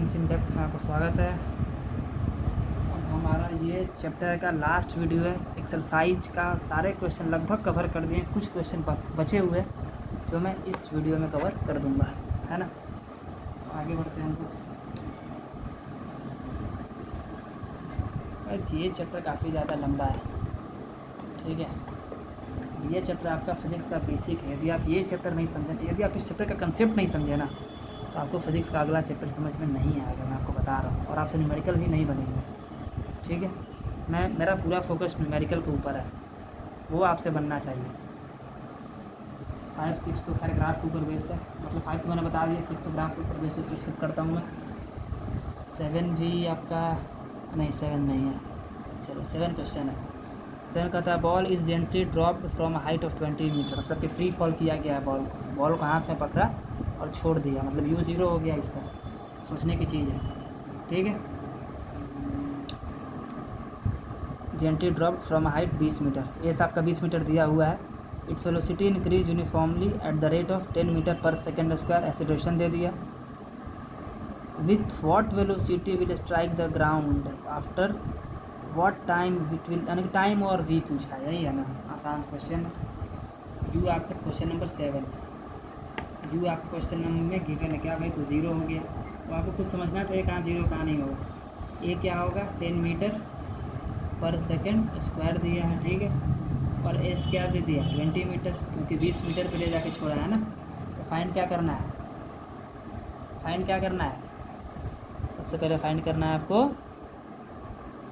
Science in depth में आपको स्वागत है। अब हमारा ये चैप्टर का लास्ट वीडियो है। एक्सरसाइज का सारे क्वेश्चन लगभग कवर कर दिए, कुछ क्वेश्चन बचे हुए जो मैं इस वीडियो में कवर कर दूंगा, है ना। तो आगे बढ़ते हैं हम कुछ। ये चैप्टर काफ़ी ज़्यादा लंबा है, ठीक है। ये चैप्टर आपका फिजिक्स का बेसिक है। यदि आप ये चैप्टर नहीं समझें, यदि आप इस चैप्टर का कंसेप्ट नहीं समझे ना, तो आपको फिजिक्स का अगला चैप्टर समझ में नहीं आएगा, मैं आपको बता रहा हूँ। और आपसे न्यूमेरिकल भी नहीं बनेंगे, ठीक है। मेरा पूरा फोकस न्यूमेरिकल के ऊपर है, वो आपसे बनना चाहिए। 5, 6 तो खैर ग्राफ के ऊपर बेस है, मतलब 5 तो मैंने बता दिया, 6 तो ग्राफ के ऊपर बेस उसे स्किप करता हूँ मैं। 7 भी आपका नहीं, 7 नहीं है, चलो 7 क्वेश्चन है। 7 कहता है ball is gently dropped from height of 20 metre, मतलब कि फ्री फॉल किया गया है। बॉल को हाथ में पकड़ा और छोड़ दिया, मतलब U0 हो गया। इसका सोचने की चीज़ है, ठीक है। Gently dropped from height 20 metre, ये आपका 20 मीटर दिया हुआ है। Its velocity increase uniformly at the rate of 10 metre per second square, acceleration दे दिया। With what velocity will strike the ground after what time it will, यानी time और we पूछा है, यही है ना। आसान क्वेश्चन है। यू आपका क्वेश्चन नंबर 7, यू आपका क्वेश्चन नंबर में गिवन है क्या भाई, तो 0 हो गया। तो आपको खुद समझना चाहिए कहाँ 0 कहाँ नहीं होगा। ये क्या होगा, 10 मीटर पर सेकंड स्क्वायर दिया है, ठीक है। और एस क्या दे दिया, 20 मीटर, क्योंकि 20 मीटर पे ले जाके छोड़ा है ना। तो फाइंड क्या करना है, फाइंड क्या करना है, सबसे पहले फाइंड करना है आपको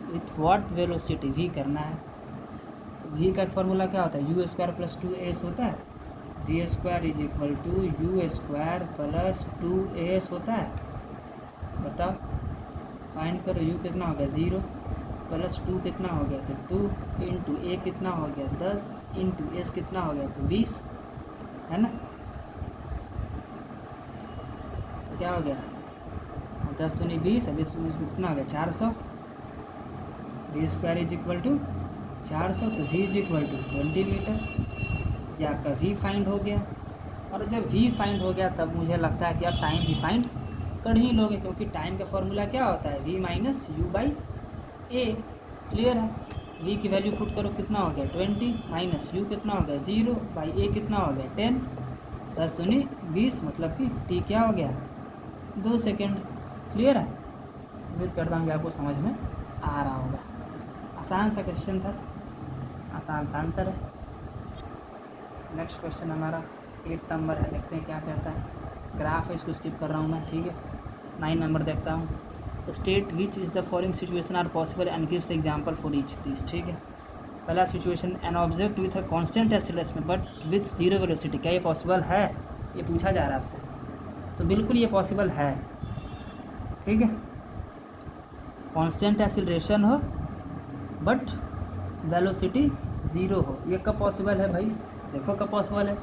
विथ व्हाट वेलोसिटी, वी करना है। वी का फॉर्मूला क्या होता है, U² + 2s होता है। V² = U² + 2s होता है। बताओ, फाइंड करो। U कितना हो गया, 0 + 2 कितना हो गया, तो 2 × A कितना हो गया, 10 × S कितना हो गया, तो 20, है ना। तो क्या हो गया, 10 दूनी 20, अब इसमें कितना हो गया, 400। V² = 400, तो V = 20 मीटर। ये आपका V फाइंड हो गया। और जब V फाइंड हो गया तब मुझे लगता है कि आप टाइम भी फाइंड कर ही लोगे, क्योंकि टाइम का फॉर्मूला क्या होता है, V - U/A। क्लियर है। V की वैल्यू पुट करो, कितना हो गया 20, माइनस U कितना हो गया 0/A कितना हो गया 10, 10 दूनी 20, मतलब कि T क्या हो गया 2 सेकेंड। क्लियर है। उम्मीद करता हूँ कि आपको समझ में आ रहा होगा। आसान सा क्वेश्चन था, आसान सा आंसर है। नेक्स्ट क्वेश्चन हमारा 8 नंबर है, देखते हैं क्या कहता है। ग्राफ है, इसको स्किप कर रहा हूँ मैं, ठीक है। 9 नंबर देखता हूँ। State which is the following situation are possible and gives example for each this, ठीक है। पहला situation, an object with a constant acceleration but with 0 velocity, क्या ये पॉसिबल है, ये पूछा जा रहा है आपसे। तो बिल्कुल ये पॉसिबल है, ठीक है। कांस्टेंट एक्सीलरेशन हो बट वेलोसिटी 0 हो, ये कब पॉसिबल है भाई, देखो कब पॉसिबल है,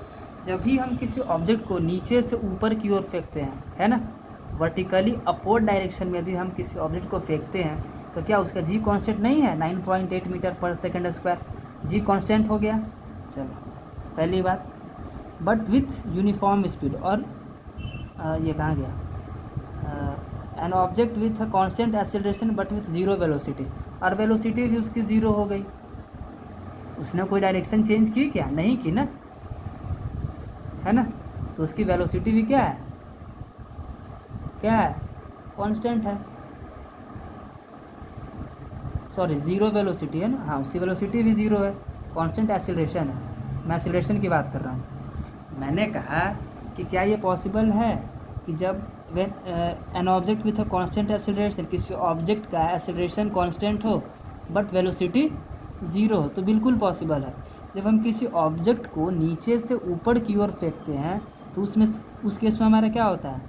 जब भी हम किसी ऑब्जेक्ट को नीचे से ऊपर की ओर फेंकते हैं, है ना। वर्टिकली अपवर्ड डायरेक्शन में यदि हम किसी ऑब्जेक्ट को फेंकते हैं तो क्या उसका जी कांस्टेंट नहीं है, 9.8 मीटर पर सेकेंड स्क्वायर, जी कांस्टेंट हो गया। चलो पहली बात, बट विथ यूनिफॉर्म स्पीड, और ये कहाँ गया, N object with a constant acceleration but with 0 velocity, और वेलोसिटी भी उसकी 0 हो गई। उसने कोई डायरेक्शन चेंज की क्या, नहीं की ना, है ना। तो उसकी वेलोसिटी भी क्या है, क्या है, कांस्टेंट है। सॉरी 0 वेलोसिटी है ना, हाँ उसकी वेलोसिटी भी 0 है, कांस्टेंट एक्सीलरेशन है। मैं एक्सीलरेशन की बात कर रहा हूँ। मैंने कहा कि क्या ये पॉसिबल है कि जब N object with a constant acceleration, किसी ऑब्जेक्ट का एक्सीलरेशन कांस्टेंट हो बट वेलोसिटी 0 हो, तो बिल्कुल पॉसिबल है। जब हम किसी ऑब्जेक्ट को नीचे से ऊपर की ओर फेंकते हैं तो उसमें, उस केस में हमारा क्या होता है,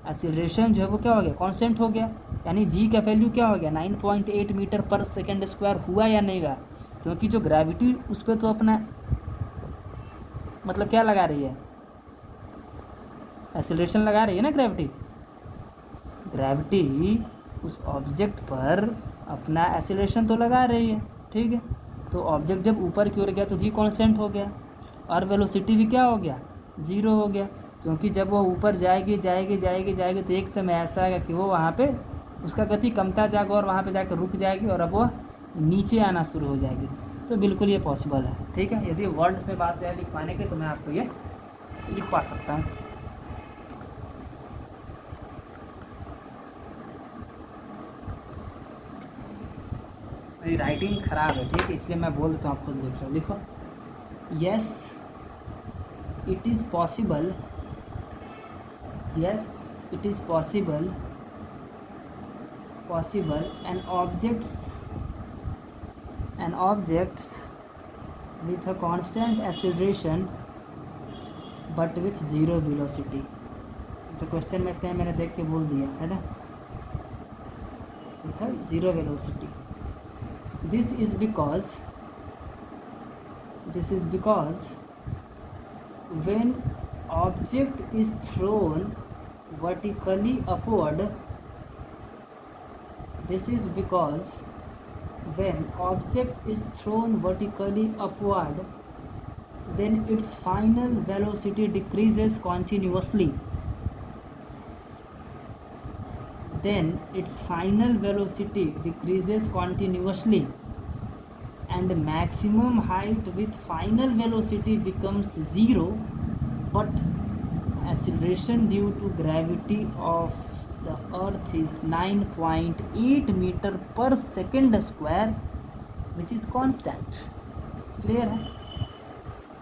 एक्सीलरेशन जो है वो क्या हो गया, कांस्टेंट हो गया, यानी जी का वैल्यू क्या हो गया 9.8 मीटर पर सेकेंड स्क्वायर, हुआ या नहीं हुआ, क्योंकि जो ग्रेविटी उस पर तो अपना मतलब क्या लगा रही है, एक्सीलरेशन लगा रही है ना ग्रेविटी। ग्रेविटी उस ऑब्जेक्ट पर अपना एक्सीलरेशन तो लगा रही है, ठीक है। तो ऑब्जेक्ट जब ऊपर की ओर गया तो जी कांस्टेंट हो गया, और वेलोसिटी भी क्या हो गया 0 हो गया। क्योंकि जब वो ऊपर जाएगी जाएगी जाएगी जाएगी तो एक समय ऐसा आएगा कि वो वहाँ पे उसका गति कमता जाएगा और वहाँ पे जाकर रुक जाएगी और अब वो नीचे आना शुरू हो जाएगी। तो बिल्कुल ये पॉसिबल है, ठीक है। यदि वर्ड्स में बात है लिखवाने की तो मैं आपको ये लिखवा सकता हूँ। मेरी राइटिंग ख़राब है, ठीक है, इसलिए मैं बोल देता हूँ, आप खुद लिख लो। लिखो, yes it is possible, yes it is possible an objects with a constant acceleration but with zero velocity। तो क्वेश्चन में क्या मैंने देख के बोल दिया है ना, with a zero velocity। this is because when object is thrown vertically upward, this is because when object is thrown vertically upward, then its final velocity decreases continuously, and maximum height with final velocity becomes zero, but acceleration due to gravity of the earth is 9.8 meter per second square, which is constant। Clear है।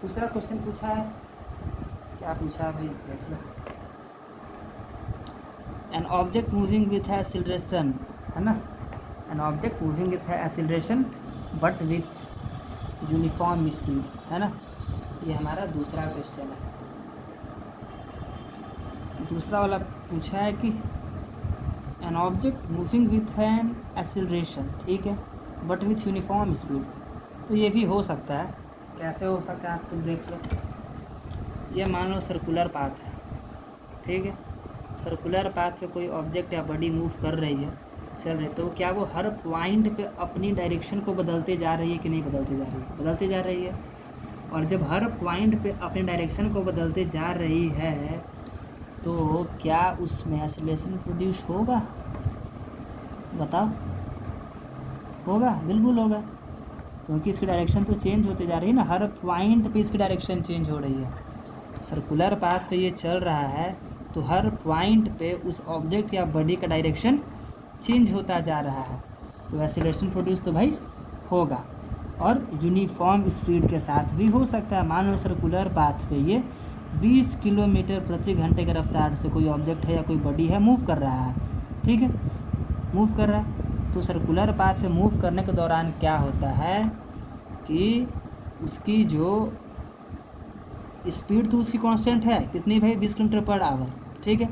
दूसरा question पूछा है, क्या पूछा है भाई, देख लो। An object moving with acceleration, है ना, an object moving with acceleration but with uniform speed, है ना। ये हमारा दूसरा क्वेश्चन है। दूसरा वाला पूछा है कि N object moving with an acceleration, ठीक है, बट विथ यूनिफॉर्म स्पीड। तो ये भी हो सकता है। कैसे हो सकता है आप खुद देख लो। ये मान लो सर्कुलर पाथ है, ठीक है, सर्कुलर पाथ पे कोई ऑब्जेक्ट या बॉडी मूव कर रही है, चल रही, तो क्या वो हर पॉइंट पे अपनी डायरेक्शन को बदलते जा रही है कि नहीं बदलते जा रही है? बदलते जा रही है। और जब हर पॉइंट पे अपनी डायरेक्शन को बदलते जा रही है तो क्या उसमें एक्सीलरेशन प्रोड्यूस होगा? बताओ, होगा? बिल्कुल होगा, क्योंकि इसकी डायरेक्शन तो चेंज होते जा रही है ना, हर पॉइंट पे इसकी डायरेक्शन चेंज हो रही है। सर्कुलर पाथ पे ये चल रहा है तो हर पॉइंट पे उस ऑब्जेक्ट या बॉडी का डायरेक्शन चेंज होता जा रहा है, तो एक्सीलरेशन प्रोड्यूस तो भाई होगा। और यूनिफॉर्म स्पीड के साथ भी हो सकता है। मान लो सर्कुलर पाथ पे ये 20 किलोमीटर प्रति घंटे की रफ्तार से कोई ऑब्जेक्ट है या कोई बॉडी है मूव कर रहा है, ठीक है, मूव कर रहा है। तो सर्कुलर पाथ पे मूव करने के दौरान क्या होता है कि उसकी जो स्पीड तो उसकी कांस्टेंट है, कितनी भाई, 20 किलोमीटर पर आवर, ठीक है,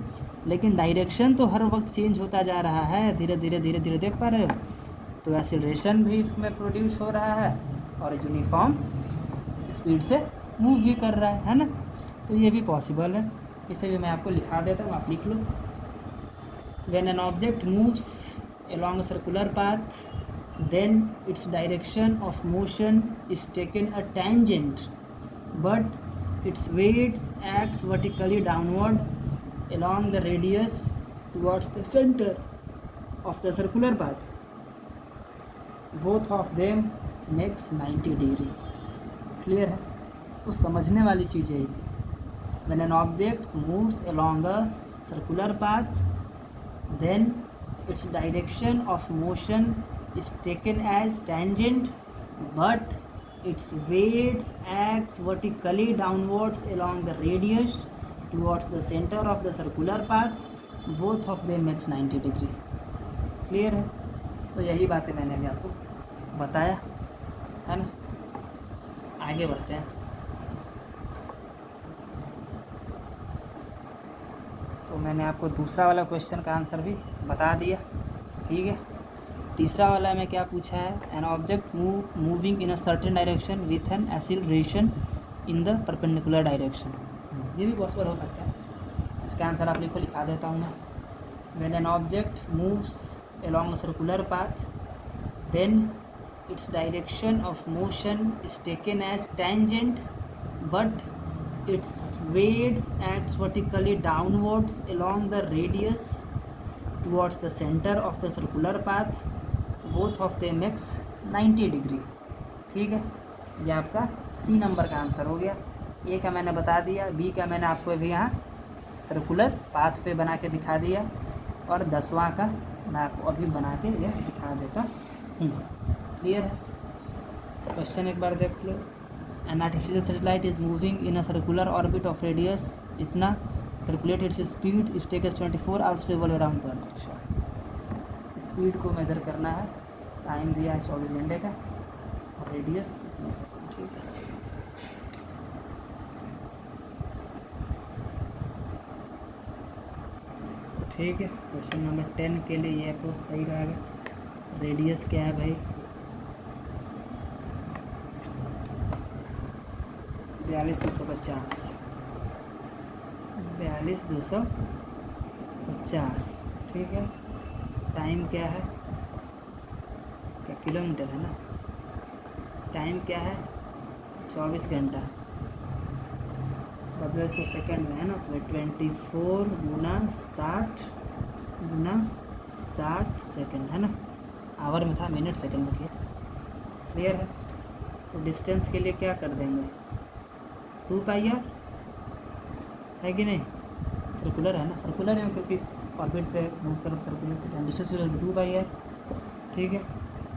लेकिन डायरेक्शन तो हर वक्त चेंज होता जा रहा है, धीरे धीरे धीरे धीरे, देख पा रहे हो। तो एक्सीलरेशन भी इसमें प्रोड्यूस हो रहा है और यूनिफॉर्म स्पीड से मूव भी कर रहा है ना। तो ये भी पॉसिबल है। इसे भी मैं आपको लिखा देता हूँ, आप लिख लो। When an object moves along a circular path, then its direction of motion is taken a tangent, but its weight acts vertically downward along the radius towards the center of the circular path. Both of them makes 90 degree। Clear है? तो समझने वाली चीज़ यही थी। When an object moves along a circular path, then its direction of motion is taken as tangent, but its weight acts vertically downwards along the radius towards the center of the circular path. Both of them makes 90 degree। Clear है? तो यही बातें मैंने अभी आपको बताया है ना। आगे बढ़ते हैं। तो मैंने आपको दूसरा वाला क्वेश्चन का आंसर भी बता दिया, ठीक है। तीसरा वाला में क्या पूछा है, N object moving in a certain direction with an acceleration in the perpendicular direction. ये भी पॉसिबल हो सकता है। इसका आंसर आप लिखो, लिखा देता हूँ मैं। When an object moves along a circular path, then its direction of motion is taken as tangent, but its weight acts vertically downwards along the radius towards the center of the circular path. Both of them makes 90 degree. ठीक है, ये आपका सी number का answer हो गया। ए का मैंने बता दिया, बी का मैंने आपको अभी यहाँ सर्कुलर पाथ पे बना के दिखा दिया, और 10वां का मैं आपको अभी बना के ये दिखा देता हूँ। क्लियर है? क्वेश्चन एक बार देख लो। An artificial satellite is moving in a circular orbit of radius इतना, calculate its speed, is take 24 hours to revolve around the earth. अच्छा, स्पीड को मेज़र करना है, टाइम दिया है 24 घंटे का, और रेडियस इतना का। ठीक है, तो ठीक है, क्वेश्चन नंबर 10 के लिए ये अप्रोच सही रहेगा। रेडियस क्या है भाई? 42,250, 42,250। ठीक है, टाइम क्या है? क्या किलोमीटर है ना? टाइम क्या है? 24 घंटा। बदलो इसको सेकंड में है ना, तो 24 गुना 60 गुना 60 सेकंड है ना। आवर में था, मिनट सेकंड में किया। क्लियर है? तो डिस्टेंस के लिए क्या कर देंगे? 2 पाई आर है कि नहीं? सर्कुलर है ना, सर्कुलर है क्योंकि ऑर्बिट पे मूव करो सर्कुलर पे, डिस्टेंस 2 पाई आर। ठीक है,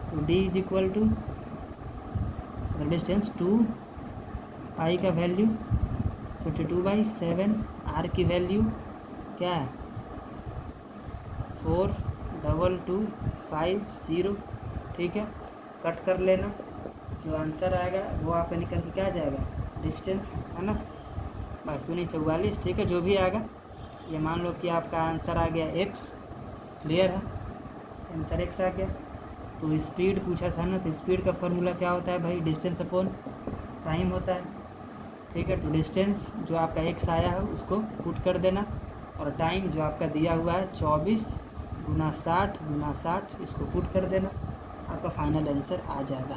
तो d is equal to distance 2 pi का वैल्यू 22/7, आर की वैल्यू क्या है? 42250। ठीक है, कट कर लेना, जो आंसर आएगा वो आपका निकल के क्या जाएगा? डिस्टेंस है ना, बस तो नहीं 44। ठीक है, जो भी आएगा, ये मान लो कि आपका आंसर आ गया x। क्लियर है? आंसर x आ गया। तो स्पीड पूछा था ना, तो स्पीड का फॉर्मूला क्या होता है भाई? डिस्टेंस अपॉन टाइम होता है। ठीक है, तो डिस्टेंस जो आपका x आया है उसको पुट कर देना, और टाइम जो आपका दिया हुआ है 24 गुना 60 गुना 60, इसको पुट कर देना, आपका फाइनल आंसर आ जाएगा।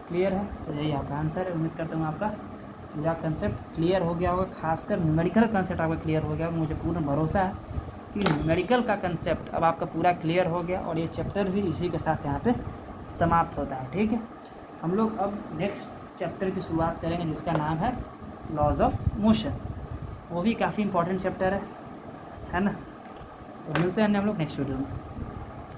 क्लियर है? तो यही आपका आंसर है। उम्मीद करता हूँ आपका पूरा कंसेप्ट क्लियर हो गया होगा, खासकर न्यूमेरिकल कंसेप्ट आपका क्लियर हो गया। मुझे पूर्ण भरोसा है कि न्यूमेरिकल का कंसेप्ट अब आपका पूरा क्लियर हो गया, और ये चैप्टर भी इसी के साथ यहाँ पे समाप्त होता है। ठीक है, हम लोग अब नेक्स्ट चैप्टर की शुरुआत करेंगे, जिसका नाम है लॉज ऑफ मोशन। वो भी काफ़ी इंपॉर्टेंट चैप्टर है ना। तो मिलते हैं हम लोग नेक्स्ट वीडियो में।